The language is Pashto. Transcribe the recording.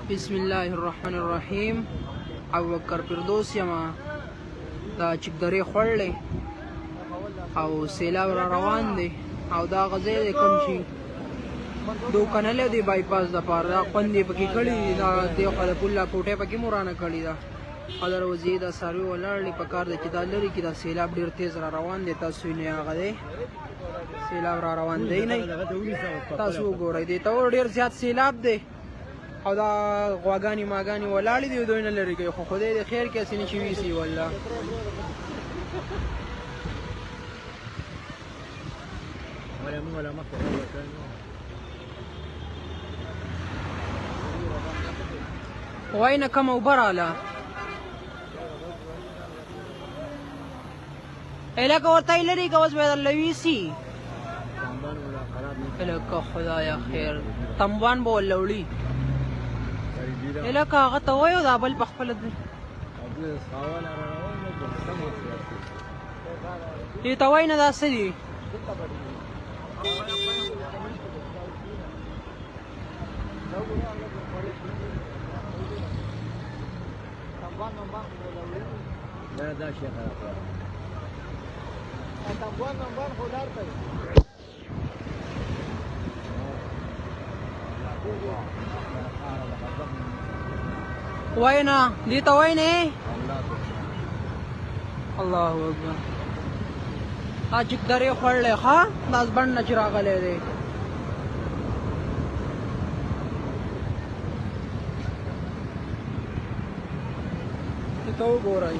بسم الله الرحمن الرحیم. ابوبکر فردوس یما دا چکدرې خوړلې او سیلاب را روان دی او دا غځې دی کوم چې دوکانله دی بایپاس د پاره دا خوندې پکې کړي دا دی خو د پوله کوټه پکې مورانه کړي دا قدر وزیر دا ساروی ولاړې په کار د چې دا لري کې دا سیلاب ډیر تیز را روان دی. تاسو نه هغه دی سیلاب را روان دی نه تاسو وګورئ دی ته ډیر زیات سیلاب دی او دا غواګانی ماګانی ولاړې دی دوی نه لري کوي خو خدای دې خیر کې اسنه شي ویسي والله. واینا کم وبراله الکه ورته لري کوس به لويسي الکه خدایا خیر تموان به ولولي الکه هغه ته وایو دا بل بخپل دې ته وای نه دا څه دي دا شي واینا دې ته وای نه الله اکبر اجک درې خړلې ها داس بند نه چراغلې دي ته وګورئ